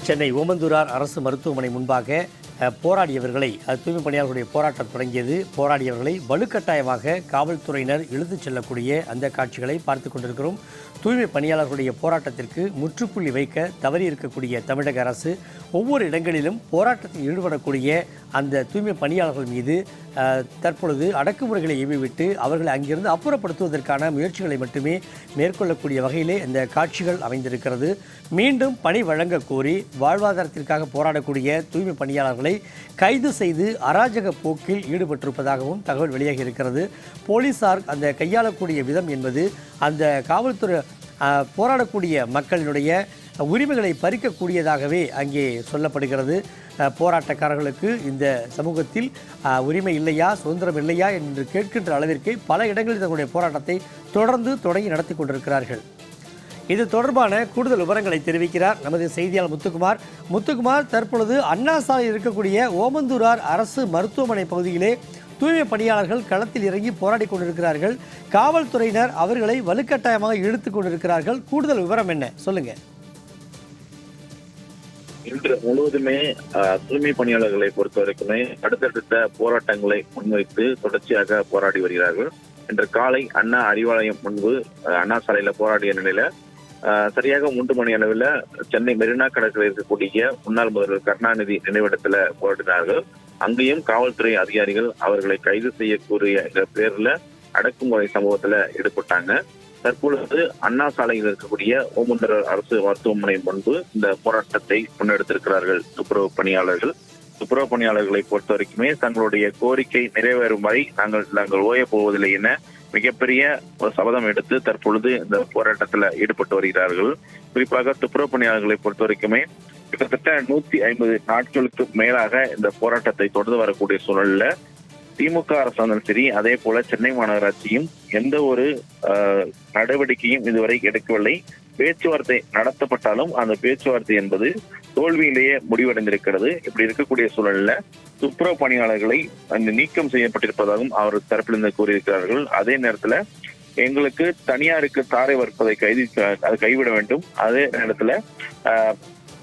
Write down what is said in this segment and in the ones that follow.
சென்னை ஓமந்தூரார் அரசு மருத்துவமனை முன்பாக போராடியவர்களை தூய்மை பணியாளர்களுடைய போராட்டம் தொடங்கியது. போராடியவர்களை வலுக்கட்டாயமாக காவல்துறையினர் இழுத்துச் செல்லக்கூடிய அந்த காட்சிகளை பார்த்து கொண்டிருக்கிறோம். தூய்மை பணியாளர்களுடைய போராட்டத்திற்கு முற்றுப்புள்ளி வைக்க தவறி இருக்கக்கூடிய தமிழக அரசு ஒவ்வொரு இடங்களிலும் போராட்டத்தில் ஈடுபடக்கூடிய அந்த தூய்மை பணியாளர்கள் மீது தற்பொழுது அடக்குமுறைகளை ஏவிவிட்டு அவர்களை அங்கிருந்து அப்புறப்படுத்துவதற்கான முயற்சிகளை மட்டுமே மேற்கொள்ளக்கூடிய வகையிலே இந்த காட்சிகள் அமைந்திருக்கிறது. மீண்டும் பணி வழங்க கோரி வாழ்வாதாரத்திற்காக போராடக்கூடிய தூய்மை பணியாளர்களை கைது செய்து அராஜக போக்கில் ஈடுபட்டிருப்பதாகவும் தகவல் வெளியாகி இருக்கிறது. போலீசார் அந்த கையாளக்கூடிய விதம் என்பது அந்த காவல்துறை போராடக்கூடிய மக்களினுடைய உரிமைகளை பறிக்கக்கூடியதாகவே அங்கே சொல்லப்படுகிறது. போராட்டக்காரர்களுக்கு இந்த சமூகத்தில் உரிமை இல்லையா, சுதந்திரம் இல்லையா என்று கேட்கின்ற அளவிற்கு பல இடங்களில் தங்களுடைய போராட்டத்தை தொடங்கி நடத்தி கொண்டிருக்கிறார்கள். இது தொடர்பான கூடுதல் விவரங்களை தெரிவிக்கிறார் நமது செய்தியாளர் முத்துக்குமார். தற்பொழுது அண்ணா சாலையில் இருக்கக்கூடிய ஓமந்தூரார் அரசு மருத்துவமனை பகுதியிலே தூய்மை பணியாளர்கள் களத்தில் இறங்கி போராடி கொண்டிருக்கிறார்கள். காவல்துறையினர் அவர்களை வலுக்கட்டாயமாக இழுத்துக் கொண்டிருக்கிறார்கள். கூடுதல் விவரம் என்ன சொல்லுங்க? இன்று முழுவதுமே தூய்மை பணியாளர்களை பொறுத்தவரைக்குமே அடுத்தடுத்த போராட்டங்களை முன்வைத்து தொடர்ச்சியாக போராடி வருகிறார்கள். இன்று காலை அண்ணா அறிவாலயம் முன்பு அண்ணா சாலையில போராடிய நிலையில சரியாக 3 மணி அளவில் சென்னை மெரினா கடற்கரை இருக்கக்கூடிய முன்னாள் முதல்வர் கருணாநிதி நினைவிடத்துல போராடினார்கள். அங்கேயும் காவல்துறை அதிகாரிகள் அவர்களை கைது செய்யக்கூடிய பேர்ல அடக்குமுறை சம்பவத்துல ஈடுபட்டாங்க. தற்பொழுது அண்ணா சாலையில் இருக்கக்கூடிய ஓமந்தூரார் அரசு மருத்துவமனை முன்பு இந்த போராட்டத்தை முன்னெடுத்திருக்கிறார்கள் துப்புரவு பணியாளர்கள். துப்புரவு பணியாளர்களை பொறுத்த வரைக்குமே தங்களுடைய கோரிக்கை நிறைவேறும் வரை நாங்கள் ஓய போவதில்லை என மிகப்பெரிய ஒரு சபதம் எடுத்து தற்பொழுது இந்த போராட்டத்துல ஈடுபட்டு வருகிறார்கள். குறிப்பாக துப்புரவு பணியாளர்களை பொறுத்த வரைக்குமே கிட்டத்தட்ட 150 நாட்களுக்கு மேலாக இந்த போராட்டத்தை தொடர்ந்து வரக்கூடிய சூழல்ல திமுக அரசாங்கம் சரி, அதே போல சென்னை மாநகராட்சியும் எந்த ஒரு நடவடிக்கையும் இதுவரை எடுக்கவில்லை. பேச்சுவார்த்தை நடத்தப்பட்டாலும் அந்த பேச்சுவார்த்தை என்பது தோல்வியிலேயே முடிவடைந்திருக்கிறது. இப்படி இருக்கக்கூடிய சூழல்ல துப்புரவு பணியாளர்களை அந்த நீக்கம் செய்யப்பட்டிருப்பதாகவும் அவர் தரப்பிலிருந்து கூறியிருக்கிறார்கள். அதே நேரத்துல எங்களுக்கு தனியாருக்கு தாரை வர்ப்பதை கைவிட வேண்டும், அதே நேரத்துல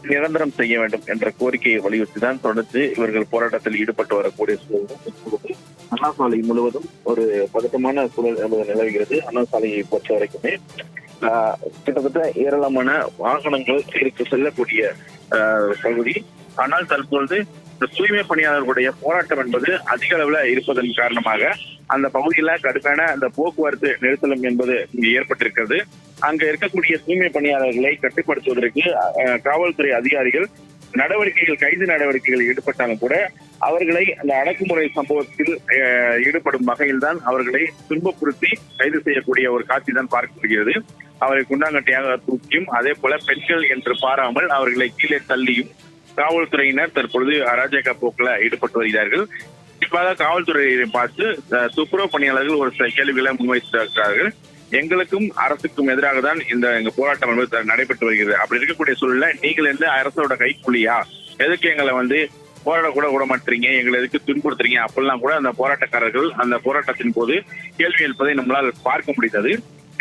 நிரந்தரம் செய்ய வேண்டும் என்ற கோரிக்கையை வலியுறுத்தி தான் தொடர்ந்து இவர்கள் போராட்டத்தில் ஈடுபட்டு வரக்கூடிய சூழல் அண்ணா சாலை முழுவதும் ஒரு பதட்டமான சூழல் என்பது நிலவுகிறது. அண்ணா சாலையை பொறுத்த வரைக்குமே கிட்டத்தட்ட ஏராளமான வாகனங்கள் இதற்கு செல்லக்கூடிய பகுதி. ஆனால் தற்பொழுது தூய்மை பணியாளர்களுடைய போராட்டம் என்பது அதிக அளவுல இருப்பதன் காரணமாக அந்த பகுதியில கடுமையான அந்த போக்குவரத்து நெரிசலும் என்பது இங்கு ஏற்பட்டிருக்கிறது. அங்க இருக்கக்கூடிய தூய்மை பணியாளர்களை கட்டுப்படுத்துவதற்கு காவல்துறை அதிகாரிகள் கைது நடவடிக்கைகள் ஈடுபட்டாலும் கூட அவர்களை அந்த அடக்குமுறை சம்பவத்தில் ஈடுபடும் வகையில் தான் அவர்களை துன்புறுத்தி கைது செய்யக்கூடிய ஒரு காட்சி தான் பார்க்கப்படுகிறது. அவரை குண்டாங்கட்டியாக தூக்கியும் அதே போல பெண்கள் என்று பாராமல் அவர்களை கீழே தள்ளியும் காவல்துறையினர் தற்பொழுது அராஜக போக்குல ஈடுபட்டு வருகிறார்கள். குறிப்பாக காவல்துறையை பார்த்து துப்புரவு பணியாளர்கள் ஒரு சில கேள்விகளை முன்வைத்திருக்கிறார்கள். எங்களுக்கும் அரசுக்கும் எதிராக தான் எங்க போராட்டம் என்பது நடைபெற்று வருகிறது. அப்படி இருக்கக்கூடிய சூழல்ல நீங்கள் எந்த அரசோட கைக்கூலியா, எதுக்கு எங்களை போராட கூட விட மாட்டீங்க, எங்களை எதுக்கு துன்புறுத்துறீங்க அப்படிலாம் கூட அந்த போராட்டக்காரர்கள் அந்த போராட்டத்தின் போது கேள்வி எழுப்பதை நம்மளால் பார்க்க முடிந்தது.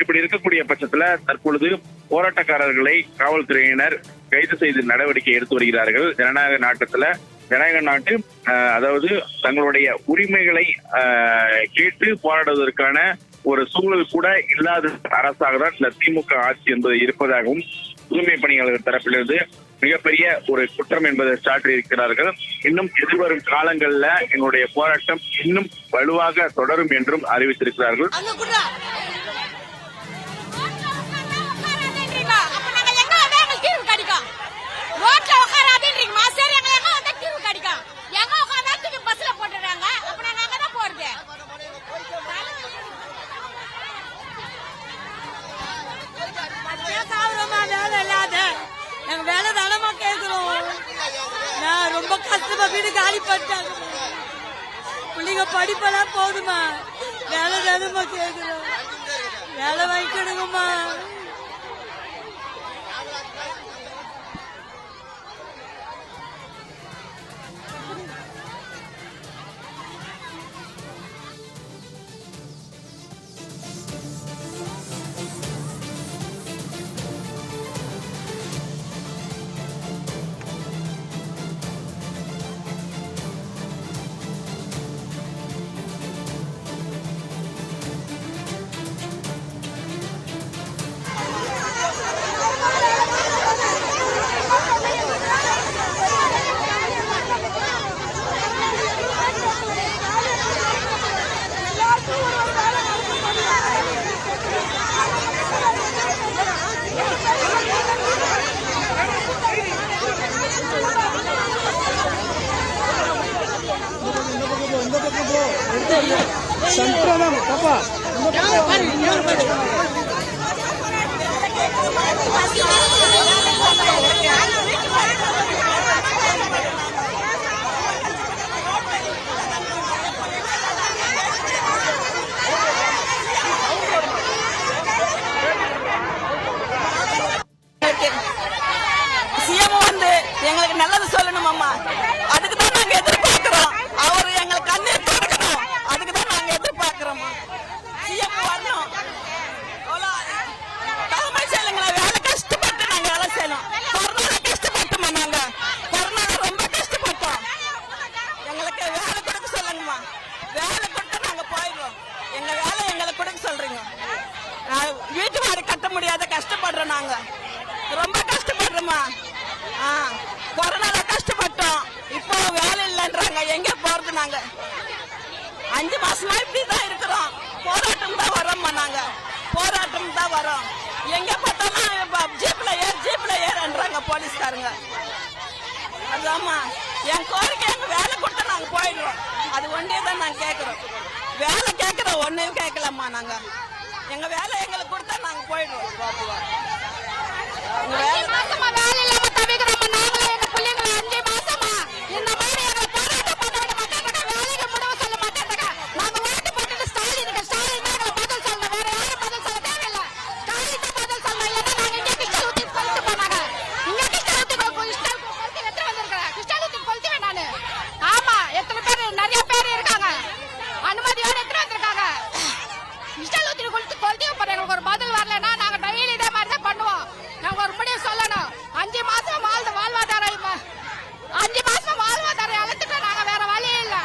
இப்படி இருக்கக்கூடிய பட்சத்துல தற்பொழுது போராட்டக்காரர்களை காவல்துறையினர் கைது செய்து நடவடிக்கை எடுத்து வருகிறார்கள். ஜனநாயக நாட்டு அதாவது தங்களுடைய உரிமைகளை கேட்டு போராடுவதற்கான ஒரு சூழல் கூட இல்லாத அரசாக தான் இந்த திமுக ஆட்சி என்பது இருப்பதாகவும் தூய்மை பணியாளர்கள் தரப்பிலிருந்து மிகப்பெரிய ஒரு குற்றம் என்பதை சாற்றி இருக்கிறார்கள். இன்னும் எதிர்வரும் காலங்கள்ல எங்களுடைய போராட்டம் இன்னும் வலுவாக தொடரும் என்றும் அறிவித்திருக்கிறார்கள். வேலை தானமா கேட்கிறோம். நான் ரொம்ப கஷ்டமா வீடு காலி பண்ணிட்டாங்க. பிள்ளைங்க படிப்பெல்லாம் போதுமா, வேலை தானமா கேட்கிறோம். வேலை வாங்கிக்கணுங்கம்மா. முடியாத கஷ்டப்படுறோம். நாங்க ரொம்ப கஷ்டப்படுறோமா. கொரோனால கஷ்டப்பட்டோம். இப்போ வேலை இல்லைன்றாங்க. எங்க போறது? நாங்க 5 மாசமா இப்படிதான் இருக்கிறோம். போராட்டம் தான் வரோம்மா. நாங்க போராட்டம் தான் வரோம். எங்க பார்த்தாலும் ஜீப்ல ஏறன்றாங்க போலீஸ்காரங்க. அதுதாம்மா என் கோரிக்கை. எங்க வேலை கொடுத்தா நாங்க போயிடுறோம். அது ஒன்றே தான் நாங்க கேட்கிறோம். வேலை கேட்கிறோம், ஒன்னையும் கேட்கலாமா. நாங்க எங்க வேலை எங்களுக்கு கொடுத்தா நாங்க போயிடுவோம். ஒரு பதில் வரலன்னா நாங்க டெய்லி இதே மாதிரி தான் பண்ணுவோம். நாங்க ஒரு முடிவு சொல்லணும். 5 மாசம் வாழ்வாதாரம் இழந்துட்டோம். நாங்க வேற வழி இல்லை.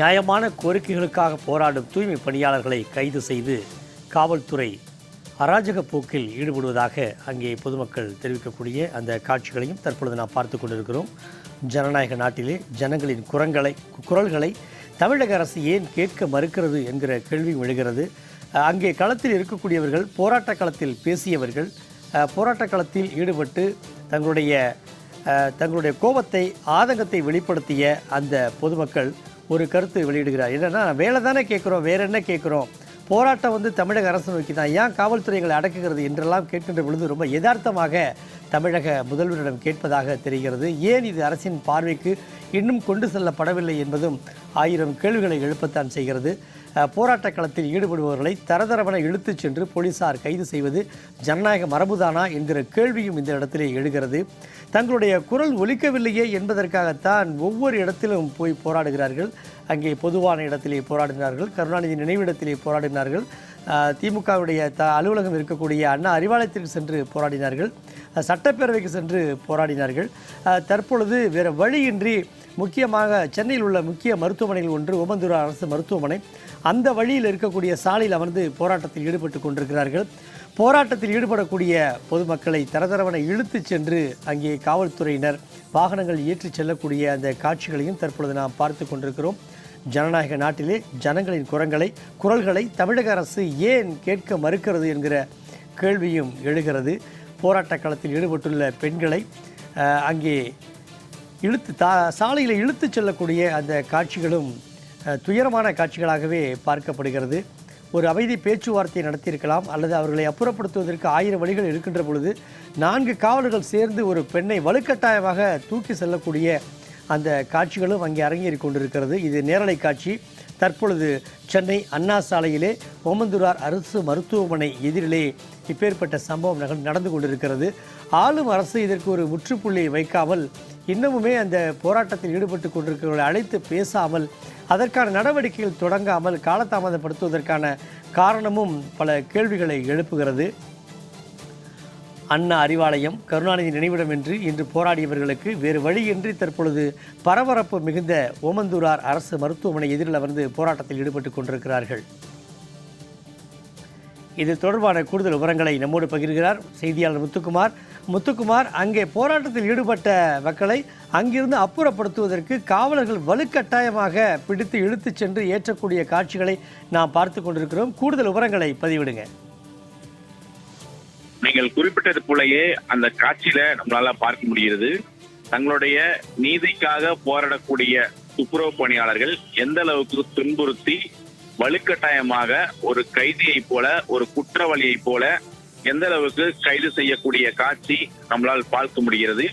நியாயமான கோரிக்கைகளுக்காக போராடும் தூய்மை பணியாளர்களை கைது செய்து காவல்துறை அராஜக போக்கில் ஈடுபடுவதாக அங்கே பொதுமக்கள் தெரிவிக்கக்கூடிய அந்த காட்சிகளையும் தற்பொழுது நாம் பார்த்து கொண்டிருக்கிறோம். ஜனநாயக நாட்டிலே ஜனங்களின் குரல்களை தமிழக அரசு ஏன் கேட்க மறுக்கிறது என்கிற கேள்வியும் எழுகிறது. அங்கே களத்தில் இருக்கக்கூடியவர்கள், போராட்ட களத்தில் பேசியவர்கள், போராட்ட களத்தில் ஈடுபட்டு தங்களுடைய கோபத்தை, ஆதங்கத்தை வெளிப்படுத்திய அந்த பொதுமக்கள் ஒரு கருத்து வெளியிடுகிறார். என்னென்னா, வேலை தானே கேட்குறோம், வேற என்ன கேட்குறோம், போராட்டம் தமிழக அரசு நோக்கி தான், ஏன் காவல்துறைகளை அடக்குகிறது என்றெல்லாம் கேட்கின்ற பொழுது ரொம்ப யதார்த்தமாக தமிழக முதல்வரிடம் கேட்பதாக தெரிகிறது. ஏன் இது அரசின் பார்வைக்கு இன்னும் கொண்டு செல்லப்படவில்லை என்பதும் 1000 கேள்விகளை எழுப்பத்தான் செய்கிறது. போராட்ட களத்தில் ஈடுபடுபவர்களை தரதரவென இழுத்துச் சென்று போலீசார் கைது செய்வது ஜனநாயக மரபுதானா என்கிற கேள்வியும் இந்த இடத்திலே எழுகிறது. தங்களுடைய குரல் ஒலிக்கவில்லையே என்பதற்காகத்தான் ஒவ்வொரு இடத்திலும் போய் போராடுகிறார்கள். அங்கே பொதுவான இடத்திலே போராடினார்கள், கருணாநிதி நினைவிடத்திலே போராடினார்கள், திமுகவுடைய அலுவலகம் இருக்கக்கூடிய அண்ணா அறிவாலயத்திற்கு சென்று போராடினார்கள், சட்டப்பேரவைக்கு சென்று போராடினார்கள். தற்பொழுது வேறு வழியின்றி முக்கியமாக சென்னையில் உள்ள முக்கிய மருத்துவமனைகள் ஒன்று ஓமந்தூரார் அரசு மருத்துவமனை. அந்த வழியில் இருக்கக்கூடிய சாலையில் அமர்ந்து போராட்டத்தில் ஈடுபட்டு கொண்டிருக்கிறார்கள். போராட்டத்தில் ஈடுபடக்கூடிய பொதுமக்களை தரதரவன இழுத்துச் சென்று அங்கே காவல்துறையினர் வாகனங்கள் ஏற்றிச் செல்லக்கூடிய அந்த காட்சிகளையும் தற்பொழுது நாம் பார்த்து கொண்டிருக்கிறோம். ஜனநாயக நாட்டிலே ஜனங்களின் குரல்களை தமிழக அரசு ஏன் கேட்க மறுக்கிறது என்கிற கேள்வியும் எழுகிறது. போராட்ட களத்தில் ஈடுபட்டுள்ள பெண்களை அங்கே சாலையில் இழுத்துச் செல்லக்கூடிய அந்த காட்சிகளும் துயரமான காட்சிகளாகவே பார்க்கப்படுகிறது. ஒரு அமைதி பேச்சுவார்த்தை நடத்தியிருக்கலாம், அல்லது அவர்களை அப்புறப்படுத்துவதற்கு 1000 வழிகள் இருக்கின்ற பொழுது 4 காவலர்கள் சேர்ந்து ஒரு பெண்ணை வலுக்கட்டாயமாக தூக்கி செல்லக்கூடிய அந்த காட்சிகளும் அங்கே அரங்கேறி கொண்டிருக்கிறது. இது நேரலை காட்சி. தற்பொழுது சென்னை அண்ணா சாலையிலே ஓமந்தூரார் அரசு மருத்துவமனை எதிரிலே இப்பேற்பட்ட சம்பவம் நடந்து கொண்டிருக்கிறது. ஆளும் அரசு இதற்கு ஒரு முற்றுப்புள்ளி வைக்காமல் இன்னமுமே அந்த போராட்டத்தில் ஈடுபட்டு கொண்டிருக்கிறவர்களை அழைத்து பேசாமல் அதற்கான நடவடிக்கைகள் தொடங்காமல் காலதாமதப்படுத்துவதற்கான காரணமும் பல கேள்விகளை எழுப்புகிறது. அண்ணா அறிவாலயம், கருணாநிதி நினைவிடம் என்று இன்று போராடியவர்களுக்கு வேறு வழியின்றி தற்பொழுது பரபரப்பு மிகுந்த ஓமந்தூரார் அரசு மருத்துவமனை எதிரில் அமர்ந்து போராட்டத்தில் ஈடுபட்டு கொண்டிருக்கிறார்கள். இது தொடர்பான கூடுதல் விவரங்களை நம்மோடு பகிர்கிறார் செய்தியாளர் முத்துக்குமார். அங்கே போராட்டத்தில் ஈடுபட்ட மக்களை அங்கிருந்து அப்புறப்படுத்துவதற்கு காவலர்கள் வலுக்கட்டாயமாக பிடித்து இழுத்துச் சென்று ஏற்றக்கூடிய காட்சிகளை நாம் பார்த்து கொண்டிருக்கிறோம். கூடுதல் விவரங்களை பதிவிடுங்க. நீங்கள் குறிப்பிட்டது போலயே அந்த காட்சியில நம்மளால பார்க்க முடிகிறது. தங்களுடைய நீதிக்காக போராடக்கூடிய துப்புரவு பணியாளர்கள் எந்த அளவுக்கு துன்புறுத்தி வலுக்கட்டாயமாக ஒரு கைதியை போல, ஒரு குற்றவாளியை போல எந்த அளவுக்கு கைது செய்யக்கூடிய காட்சி நம்மளால் பார்க்க முடிகிறது.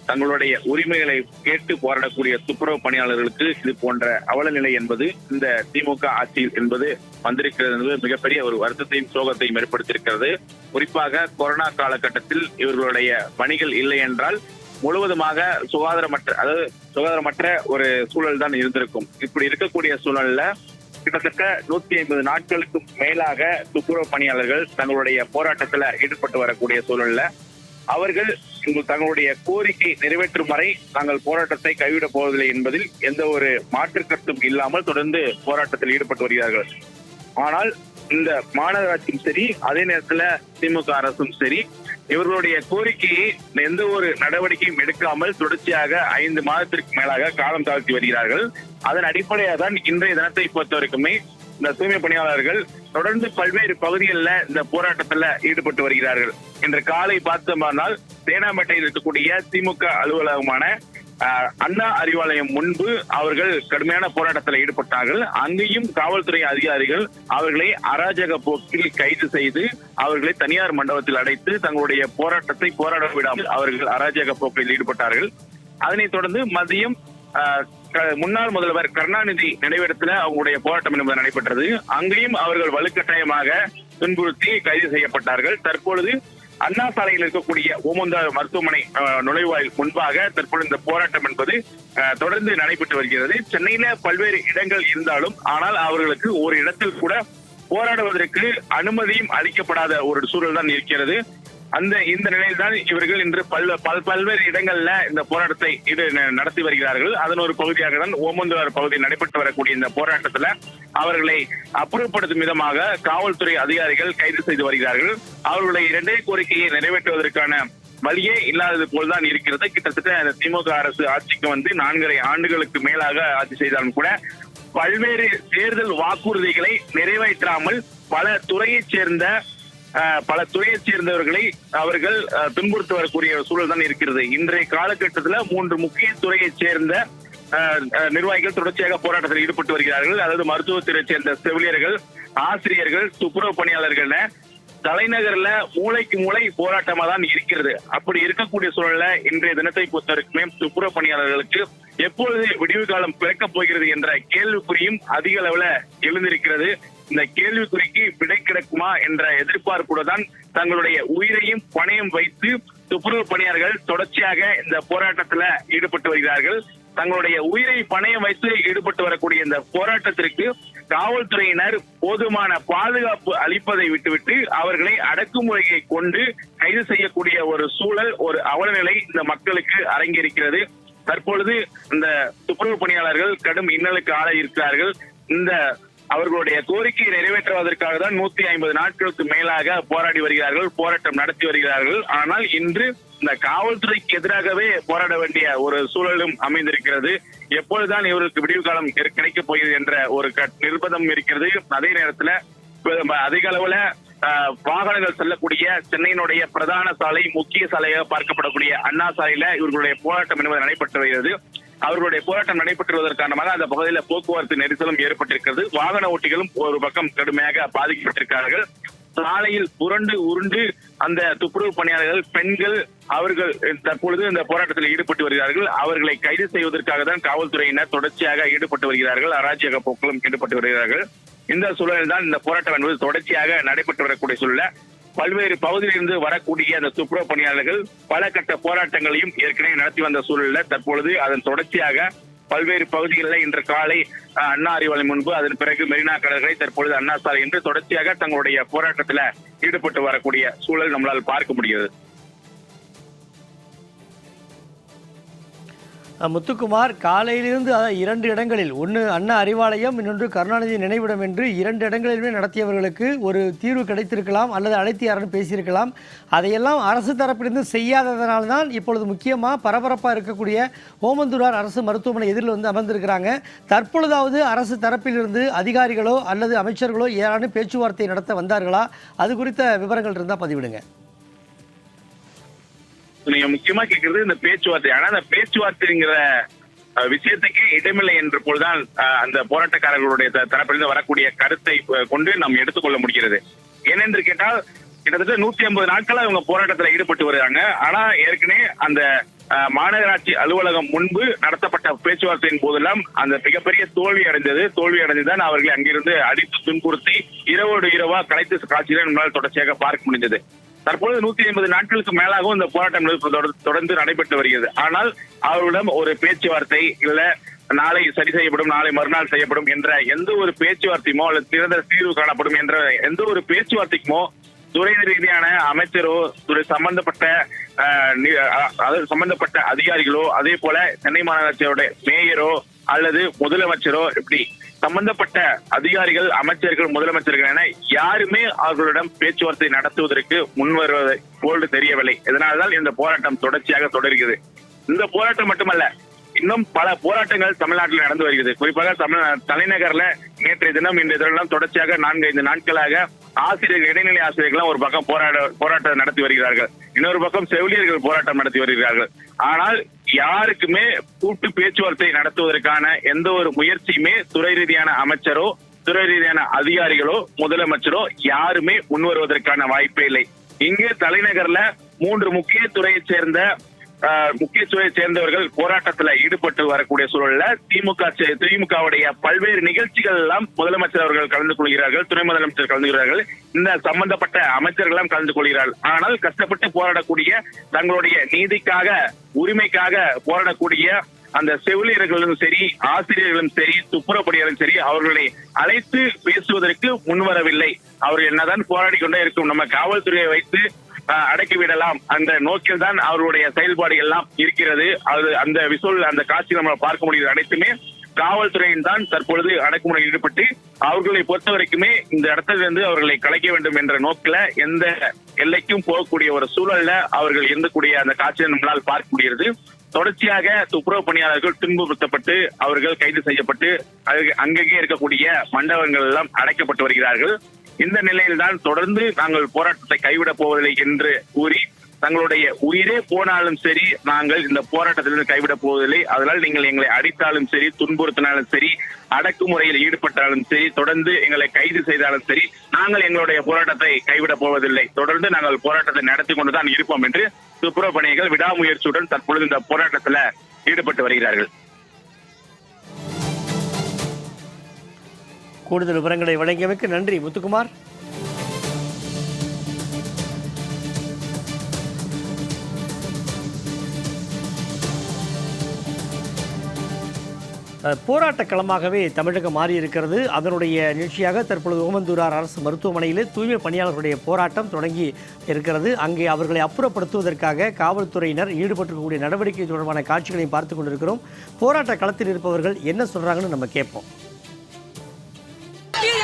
தங்களுடைய உரிமைகளை கேட்டு போராடக்கூடிய துப்புரவு பணியாளர்களுக்கு இது போன்ற அவல நிலை என்பது இந்த திமுக ஆட்சியில் என்பது வந்திருக்கிறது என்பது மிகப்பெரிய ஒரு வருத்தத்தையும் சோகத்தையும் ஏற்படுத்தியிருக்கிறது. குறிப்பாக கொரோனா காலகட்டத்தில் இவர்களுடைய பணிகள் இல்லை என்றால் முழுவதுமாக சுகாதாரமற்ற ஒரு சூழல் தான் இருந்திருக்கும். இப்படி இருக்கக்கூடிய சூழல்ல கிட்டத்தட்ட 150 நாட்களுக்கு மேலாக துப்புரவு பணியாளர்கள் தங்களுடைய போராட்டத்துல ஈடுபட்டு வரக்கூடிய சூழல்ல அவர்கள் தங்களுடைய கோரிக்கை நிறைவேற்றும் வரை தாங்கள் போராட்டத்தை கைவிடப் போவதில்லை என்பதில் எந்த ஒரு மாற்று கருத்தும் இல்லாமல் தொடர்ந்து போராட்டத்தில் ஈடுபட்டு வருகிறார்கள். ஆனால் இந்த மாநகராட்சியும் சரி, அதே நேரத்துல திமுக அரசும் சரி, இவர்களுடைய கோரிக்கையை எந்த ஒரு நடவடிக்கையும் எடுக்காமல் தொடர்ச்சியாக 5 மாதத்திற்கு மேலாக காலம் தாழ்த்தி வருகிறார்கள். அதன் அடிப்படையாக தான் இன்றைய தினத்தை பொறுத்த வரைக்குமே இந்த தூய்மை பணியாளர்கள் தொடர்ந்து பல்வேறு பகுதிகளில் இந்த போராட்டத்துல ஈடுபட்டு வருகிறார்கள். இன்று காலை பார்த்தோம்னால் தேனாம்பேட்டையில் இருக்கக்கூடிய திமுக அலுவலகமான அண்ணா அறிவாலயம் முன்பு அவர்கள் கடுமையான போராட்டத்தில் ஈடுபட்டார்கள். அங்கேயும் காவல்துறை அதிகாரிகள் அவர்களை அராஜக போக்கில் கைது செய்து அவர்களை தனியார் மண்டபத்தில் அடைத்து தங்களுடைய போராட்டத்தை போராட விடாமல் அவர்கள் அராஜக போக்கில் ஈடுபட்டார்கள். அதனைத் தொடர்ந்து மதியம் முன்னாள் முதல்வர் கருணாநிதி நினைவிடத்துல அவங்களுடைய போராட்டம் என்பது நடைபெற்றது. அங்கேயும் அவர்கள் வலுக்கட்டாயமாக துன்புறுத்தி கைது செய்யப்பட்டார்கள். தற்பொழுது அண்ணா சாலையில் இருக்கக்கூடிய ஓமந்தூரார் மருத்துவமனை நுழைவாயில் முன்பாக தற்பொழுது இந்த போராட்டம் என்பது தொடர்ந்து நடைபெற்று வருகிறது. சென்னையில பல்வேறு இடங்கள் இருந்தாலும் ஆனால் அவர்களுக்கு ஒரு இடத்தில் கூட போராடுவதற்கு அனுமதியும் அளிக்கப்படாத ஒரு சூழல் தான் இருக்கிறது. இந்த நிலையில் தான் இவர்கள் இன்று பல்வேறு இடங்கள்ல இந்த போராட்டத்தை நடத்தி வருகிறார்கள். அதன் ஒரு பகுதியாக தான் ஓமந்தூரார் பகுதியில் நடைபெற்று வரக்கூடிய இந்த போராட்டத்துல அவர்களை அப்புறப்படுத்தும் விதமாக காவல்துறை அதிகாரிகள் கைது செய்து வருகிறார்கள். அவர்களுடைய 2 கோரிக்கையை நிறைவேற்றுவதற்கான வழியே இல்லாதது போல்தான் இருக்கிறது. கிட்டத்தட்ட திமுக அரசு ஆட்சிக்கு வந்து 4.5 ஆண்டுகளுக்கு மேலாக ஆட்சி செய்தாலும் கூட பல்வேறு தேர்தல் வாக்குறுதிகளை நிறைவேற்றாமல் பல துறையைச் சேர்ந்தவர்களை அவர்கள் துன்புறுத்தி வரக்கூடிய சூழல் தான் இருக்கிறது. இன்றைய காலகட்டத்தில் 3 முக்கிய துறையைச் சேர்ந்த நிர்வாகிகள் தொடர்ச்சியாக போராட்டத்தில் ஈடுபட்டு வருகிறார்கள். அதாவது மருத்துவத்துறை சேர்ந்த செவிலியர்கள், ஆசிரியர்கள், துப்புரவு பணியாளர்கள் தலைநகர்ல மூளைக்கு மூளை போராட்டமா தான் இருக்கிறது. அப்படி இருக்கக்கூடிய சூழல்ல இன்றைய தினத்தை பொறுத்தவரைக்குமே துப்புரவு பணியாளர்களுக்கு எப்பொழுது விடிவு காலம் பிறக்கப் போகிறது என்ற கேள்விக்குறியும் அதிக அளவுல எழுந்திருக்கிறது. இந்த கேள்விக்குறிக்கு விடை கிடைக்குமா என்ற எதிர்பார்ப்புடன் தங்களுடைய உயிரையும் பணயம் வைத்து துப்புரவு பணியாளர்கள் தொடர்ச்சியாக இந்த போராட்டத்துல ஈடுபட்டு வருகிறார்கள். தங்களுடைய உயிரை பணயம் வைத்து ஈடுபட்டு வரக்கூடிய இந்த போராட்டத்திற்கு காவல்துறையினர் போதுமான பாதுகாப்பு அளிப்பதை விட்டுவிட்டு அவர்களை அடக்குமுறையை கொண்டு கைது செய்யக்கூடிய ஒரு சூழல், ஒரு அவலநிலை இந்த மக்களுக்கு அரங்கேறுகிறது. தற்பொழுது இந்த துப்புரவு பணியாளர்கள் கடும் இன்னலுக்கு ஆள இருக்கிறார்கள். இந்த அவர்களுடைய கோரிக்கையை நிறைவேற்றுவதற்காக தான் 150 நாட்களுக்கு மேலாக போராடி வருகிறார்கள், போராட்டம் நடத்தி வருகிறார்கள். ஆனால் இன்று இந்த காவல்துறைக்கு எதிராகவே போராட வேண்டிய ஒரு சூழலும் அமைந்திருக்கிறது. எப்பொழுதுதான் இவர்களுக்கு விடிவு காலம் கிடைக்கப் போகிறது என்ற ஒரு நிர்பந்தம் இருக்கிறது. அதே நேரத்துல அதிக அளவுல வாகனங்கள் செல்லக்கூடிய சென்னையினுடைய பிரதான சாலை, முக்கிய சாலையாக பார்க்கப்படக்கூடிய அண்ணா சாலையில இவர்களுடைய போராட்டம் என்பது நடைபெற்று வருகிறது. அவர்களுடைய போராட்டம் நடைபெற்று வருவதன் காரணமாக அந்த பகுதியில் போக்குவரத்து நெரிசலும் ஏற்பட்டிருக்கிறது. வாகன ஓட்டிகளும் ஒரு பக்கம் கடுமையாக பாதிக்கப்பட்டிருக்கிறார்கள். சாலையில் புரண்டு உருண்டு அந்த துப்புரவு பணியாளர்கள், பெண்கள், அவர்கள் தற்பொழுது இந்த போராட்டத்தில் ஈடுபட்டு வருகிறார்கள். அவர்களை கைது செய்வதற்காக தான் காவல்துறையினர் தொடர்ச்சியாக ஈடுபட்டு வருகிறார்கள், அராஜக போக்கிலும் ஈடுபட்டு வருகிறார்கள். இந்த சூழலில் தான் இந்த போராட்டம் என்பது தொடர்ச்சியாக நடைபெற்று வரக்கூடிய சூழல பல்வேறு பகுதியிலிருந்து வரக்கூடிய அந்த துப்புரவு பணியாளர்கள் பல கட்ட போராட்டங்களையும் ஏற்கனவே நடத்தி வந்த சூழலில் தற்பொழுது அதன் தொடர்ச்சியாக பல்வேறு பகுதிகளில் இன்று காலை அண்ணா அறிவாலயம் முன்பு, அதன் பிறகு மெரினா கடற்கரை, தற்பொழுது அண்ணா சாலை என்று தொடர்ச்சியாக தங்களுடைய போராட்டத்தில் ஈடுபட்டு வரக்கூடிய சூழல் நம்மளால் பார்க்க முடிகிறது. முத்துக்குமார், காலையிலிருந்து 2 இடங்களில், ஒன்று அண்ணா அறிவாலயம், இன்னொன்று கருணாநிதி நினைவிடம் என்று 2 இடங்களிலுமே நடத்தியவர்களுக்கு ஒரு தீர்வு கிடைத்திருக்கலாம், அல்லது அழைத்து யாரும் பேசியிருக்கலாம். அதையெல்லாம் அரசு தரப்பிலிருந்து செய்யாததனால்தான் இப்பொழுது முக்கியமாக பரபரப்பாக இருக்கக்கூடிய ஓமந்தூரார் அரசு மருத்துவமனை எதிரில் வந்து அமர்ந்திருக்கிறாங்க. தற்பொழுதாவது அரசு தரப்பிலிருந்து அதிகாரிகளோ அல்லது அமைச்சர்களோ யாரும் பேச்சுவார்த்தை நடத்த வந்தார்களா? அது குறித்த விவரங்கள் இருந்தால் பதிவிடுங்க. நீங்க முக்கியமா கேட்கறது இந்த பேச்சுவார்த்தை. ஆனா அந்த பேச்சுவார்த்தைங்கிற விஷயத்துக்கு இடமில்லை என்ற போல்தான் அந்த போராட்டக்காரர்களுடைய தரப்பிலிருந்து வரக்கூடிய கருத்தை கொண்டு நாம் எடுத்துக்கொள்ள முடிகிறது. ஏனென்று கேட்டால் கிட்டத்தட்ட 150 நாட்களா இவங்க போராட்டத்தில் ஈடுபட்டு வருகிறாங்க. ஆனா ஏற்கனவே அந்த மாநகராட்சி அலுவலகம் முன்பு நடத்தப்பட்ட பேச்சுவார்த்தையின் போதெல்லாம் அந்த மிகப்பெரிய தோல்வி அடைந்துதான் அவர்களை அங்கிருந்து அடித்து துன்புறுத்தி இரவோடு இரவா கலைத்து காட்சிகளை நம்மளால் தொடர்ச்சியாக பார்க்க முடிந்தது. தற்பொழுது 150 நாட்களுக்கு மேலாகவும் இந்த போராட்டம் தொடர்ந்து நடைபெற்று வருகிறது. ஆனால் அவர்களிடம் ஒரு பேச்சுவார்த்தை இல்ல நாளை சரி செய்யப்படும், நாளை மறுநாள் செய்யப்படும் என்ற எந்த ஒரு பேச்சுவார்த்தையுமோ அல்லது நிரந்தர தீர்வு காணப்படும் என்ற எந்த ஒரு பேச்சுவார்த்தைக்குமோ துறை ரீதியான அமைச்சரோ, சம்பந்தப்பட்ட அதிகாரிகளோ, அதே போல சென்னை மாநகராட்சியோட மேயரோ அல்லது முதலமைச்சரோ, இப்படி சம்பந்தப்பட்ட அதிகாரிகள், அமைச்சர்கள், முதலமைச்சர்கள் என யாருமே அவர்களிடம் பேச்சுவார்த்தை நடத்துவதற்கு முன்வருவதை போல் தெரியவில்லை. இதனால்தான் இந்த போராட்டம் தொடர்ச்சியாக தொடர்கிறது. இந்த போராட்டம் மட்டுமல்ல, இன்னும் பல போராட்டங்கள் தமிழ்நாட்டில் நடந்து வருகிறது. குறிப்பாக தலைநகர்ல நேற்றைய தினம், இன்றைய தினம் தொடர்ச்சியாக 4-5 நாட்களாக ஆசிரியர்கள், இடைநிலை ஆசிரியர்கள் ஒரு பக்கம் போராட்டம் நடத்தி வருகிறார்கள், இன்னொரு பக்கம் செவிலியர்கள் போராட்டம் நடத்தி வருகிறார்கள். ஆனால் யாருக்குமே கூட்டு பேச்சுவார்த்தை நடத்துவதற்கான எந்த ஒரு முயற்சியுமே துறை ரீதியான அமைச்சரோ, துறை ரீதியான அதிகாரிகளோ, முதலமைச்சரோ யாருமே முன்வருவதற்கான வாய்ப்பே இல்லை. இங்கு தலைநகர்ல 3 முக்கிய துறையை சேர்ந்தவர்கள் போராட்டத்தில் ஈடுபட்டு வரக்கூடிய சூழல்ல திமுகவுடைய பல்வேறு நிகழ்ச்சிகள் எல்லாம் முதலமைச்சர் அவர்கள் கலந்து கொள்கிறார்கள், துணை முதலமைச்சர் கலந்து கொள்கிறார்கள், இந்த சம்பந்தப்பட்ட அமைச்சர்கள் எல்லாம் கலந்து கொள்கிறார்கள். ஆனால் கஷ்டப்பட்டு போராடக்கூடிய, தங்களுடைய நீதிக்காக, உரிமைக்காக போராடக்கூடிய அந்த செவிலியர்களும் சரி, ஆசிரியர்களும் சரி, துப்புரவு பணியாளர்களும் சரி, அவர்களை அழைத்து பேசுவதற்கு முன்வரவில்லை. அவர்கள் என்னதான் போராடி கொண்டே இருக்கும், நம்ம காவல்துறையை வைத்து அடக்கிவிடலாம் அந்த நோக்கில் தான் அவர்களுடைய செயல்பாடு எல்லாம் இருக்கிறது. அது அந்த அந்த காட்சி நம்ம பார்க்க முடியுது. அனைத்துமே காவல்துறையின் தான் தற்பொழுது அடக்குமுறையில் ஈடுபட்டு அவர்களை பொறுத்த வரைக்குமே இந்த இடத்திலிருந்து அவர்களை கலைக்க வேண்டும் என்ற நோக்கில எந்த எல்லைக்கும் போகக்கூடிய ஒரு சூழல்ல அவர்கள் இருந்தக்கூடிய அந்த காட்சியை நம்மளால் பார்க்க முடிகிறது. தொடர்ச்சியாக துப்புரவு பணியாளர்கள் துன்புறுத்தப்பட்டு அவர்கள் கைது செய்யப்பட்டு அங்கங்கே இருக்கக்கூடிய மண்டபங்கள் எல்லாம் அடைக்கப்பட்டு வருகிறார்கள். இந்த நிலையில்தான் தொடர்ந்து நாங்கள் போராட்டத்தை கைவிடப் போவதில்லை என்று கூறி, தங்களுடைய உயிரே போனாலும் சரி நாங்கள் இந்த போராட்டத்திலிருந்து கைவிடப் போவதில்லை, அதனால் நீங்கள் எங்களை அடித்தாலும் சரி, துன்புறுத்தினாலும் சரி, அடக்குமுறையில் ஈடுபட்டாலும் சரி, தொடர்ந்து எங்களை கைது செய்தாலும் சரி, நாங்கள் எங்களுடைய போராட்டத்தை கைவிடப் போவதில்லை, தொடர்ந்து நாங்கள் போராட்டத்தை நடத்தி கொண்டுதான் இருப்போம் என்று துப்புரவு பணியாளர்கள் விடாமுயற்சியுடன் தற்பொழுது இந்த போராட்டத்தில் ஈடுபட்டு வருகிறார்கள். கூடுதல் விவரங்களை வழங்கியமைக்கு நன்றி முத்துக்குமார். போராட்ட களமாகவே தமிழகம் மாறி இருக்கிறது. அதனுடைய நிகழ்ச்சியாக தற்பொழுது ஓமந்தூரார் அரசு மருத்துவமனையில் தூய்மை பணியாளர்களுடைய போராட்டம் தொடங்கி இருக்கிறது. அங்கே அவர்களை அப்புறப்படுத்துவதற்காக காவல்துறையினர் ஈடுபட்டிருக்கக்கூடிய நடவடிக்கை தொடர்பான காட்சிகளையும் பார்த்து கொண்டிருக்கிறோம். போராட்ட களத்தில் இருப்பவர்கள் என்ன சொல்றாங்கன்னு நம்ம கேட்போம்.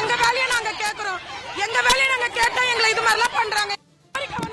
எங்க வேலையை நாங்க கேக்குறோம். எங்க வேலையை நாங்க கேட்டா எங்களை இது மாதிரிலாம் பண்றாங்க.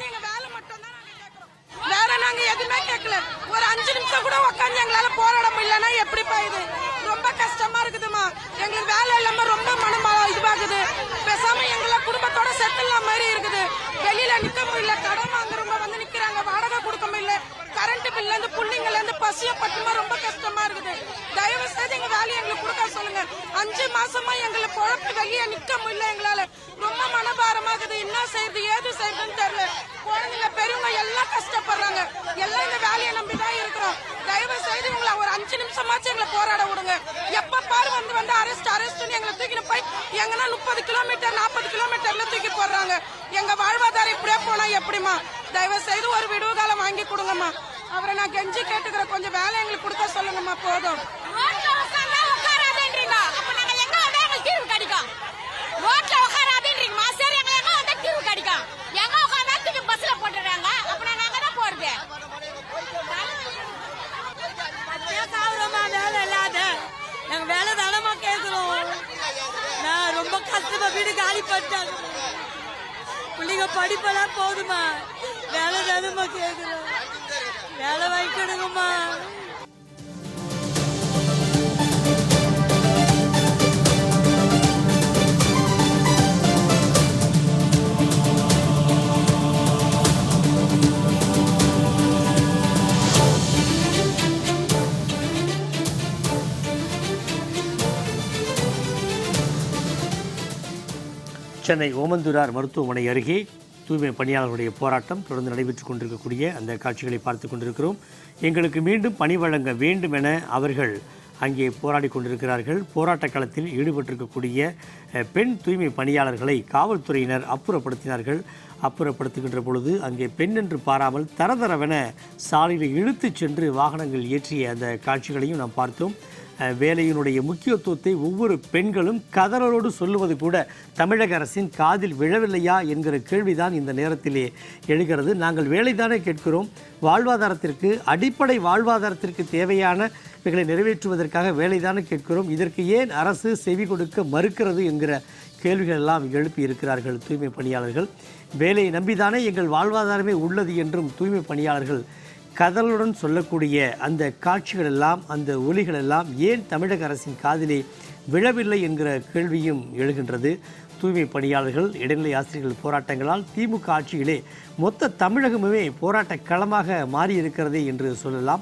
எங்க வேலை மட்டும் தான் நாங்க கேக்குறோம். வேற நாங்க எதுவுமே கேட்கல. ஒரு 5 நிமிஷம் கூட உட்காந்து எங்களால போராட முடியலன்னா எப்படிப்பா இது? ரொம்ப கஷ்டமா இருக்குதுமா. எங்களுக்கு வேலை இல்லாம ரொம்ப மனமா இதுவாகுது. பேசாம எங்களை குடும்பத்தோட செட்டில் மாதிரி இருக்குது. வெளியில நிக்க முடியல. கடன் வாங்குறவங்க வந்து நிக்கிறாங்க. வாடகை கொடுக்க முடியல. கரண்ட் பில்ல இருந்து புள்ளிங்கல இருந்து பசிய பட்டுமா ரொம்ப கஷ்டமா இருக்குது. தயவு செய்து எங்க வேலையை எங்களுக்கு கொடுக்க சொல்லுங்க. 5 மாசமா எங்களை பொழப்பு வெளியே நிக்க முடியல. எங்களால ரொம்ப மனபாரமாகுது. என்ன செய்யுது ஏது செய்யுதுன்னு தெரியல. குழந்தைங்க பெரியவங்க எல்லாம் கஷ்டப்படுறாங்க. எல்லாம் இந்த வேலையை நம்பிதான் இருக்கிறோம். தயவு செய்து உங்களை ஒரு 5 நிமிஷமாச்சும் எங்களை போராட விடுங்க. எப்ப பாரு வந்து அரெஸ்ட் எங்களை தூக்கிட்டு போய் எங்கன்னா 30 கிலோமீட்டர் 40 கிலோமீட்டர்ல தூக்கி போடுறாங்க. எங்க வாழ்வாதாரம் இப்படியே போனா எப்படிமா? தயவு செய்து ஒரு விடுவு காலம் வாங்கி கொடுங்கம்மா. அவரை நான் கெஞ்சி கேட்டுக்கிறேன். கொஞ்சம் வேலை எங்களுக்கு கொடுக்க சொல்லுங்கம்மா. போதும். வேலை தானமா கேக்குறோம். நான் ரொம்ப கஷ்டமா வீடு காலி பண்ணிட்டாங்க. பிள்ளைங்க படிப்பெல்லாம் போதுமா? வேலை தானமா கேக்குறோம். வேலை வாங்கிக்கணுங்கம்மா. சென்னை ஓமந்தூரார் மருத்துவமனை அருகே தூய்மை பணியாளர்களுடைய போராட்டம் தொடர்ந்து நடைபெற்று கொண்டிருக்கக்கூடிய அந்த காட்சிகளை பார்த்து கொண்டிருக்கிறோம். எங்களுக்கு மீண்டும் பணி வழங்க வேண்டும் என அவர்கள் அங்கே போராடி கொண்டிருக்கிறார்கள். போராட்ட களத்தில் ஈடுபட்டிருக்கக்கூடிய பெண் தூய்மை பணியாளர்களை காவல்துறையினர் அப்புறப்படுத்தினார்கள். அப்புறப்படுத்துகின்ற பொழுது அங்கே பெண் என்று பாராமல் தரதரவென சாலையில் இழுத்துச் சென்று வாகனங்கள் ஏற்றிய அந்த காட்சிகளையும் நாம் பார்த்தோம். வேலையினுடைய முக்கியத்துவத்தை ஒவ்வொரு பெண்களும் கதறலோடு சொல்லுவது கூட தமிழக அரசின் காதில் விழவில்லையா என்கிற கேள்விதான் இந்த நேரத்திலே எழுகிறது. நாங்கள் வேலைதானே கேட்கிறோம். வாழ்வாதாரத்திற்கு அடிப்படை வாழ்வாதாரத்திற்கு தேவையானவைகளை நிறைவேற்றுவதற்காக வேலைதானே கேட்கிறோம். இதற்கு ஏன் அரசு செவி கொடுக்க மறுக்கிறது என்கிற கேள்விகள் எல்லாம் எழுப்பி இருக்கிறார்கள் தூய்மை பணியாளர்கள். வேலையை நம்பிதானே எங்கள் வாழ்வாதாரமே உள்ளது என்றும் தூய்மை பணியாளர்கள் கதலுடன் சொல்லக்கூடிய அந்த காட்சிகள் எல்லாம் அந்த ஒலிகள் எல்லாம் ஏன் தமிழக அரசின் காதிலே விழவில்லை என்கிற கேள்வியும் எழுகின்றது. தூய்மை பணியாளர்கள் இடைநிலை ஆசிரியர்கள் போராட்டங்களால் திமுக ஆட்சியிலே மொத்த தமிழகமுமே போராட்ட களமாக மாறியிருக்கிறதே என்று சொல்லலாம்.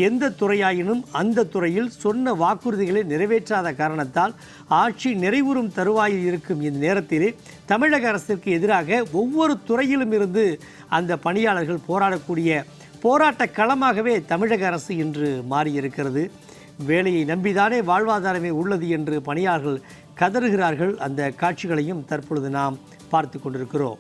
எந்த துறையாயினும் அந்த துறையில் சொன்ன வாக்குறுதிகளை நிறைவேற்றாத காரணத்தால் ஆட்சி நிறைவுறும் தருவாயில் இருக்கும் இந்த நேரத்திலே தமிழக அரசிற்கு எதிராக ஒவ்வொரு துறையிலும் இருந்து அந்த பணியாளர்கள் போராடக்கூடிய போராட்ட களமாகவே தமிழக அரசு இன்று மாறியிருக்கிறது. வேலையை நம்பிதானே வாழ்வாதாரமே உள்ளது என்று பணியாளர்கள் கதறுகிறார்கள். அந்த காட்சிகளையும் தற்பொழுது நாம் பார்த்து கொண்டிருக்கிறோம்.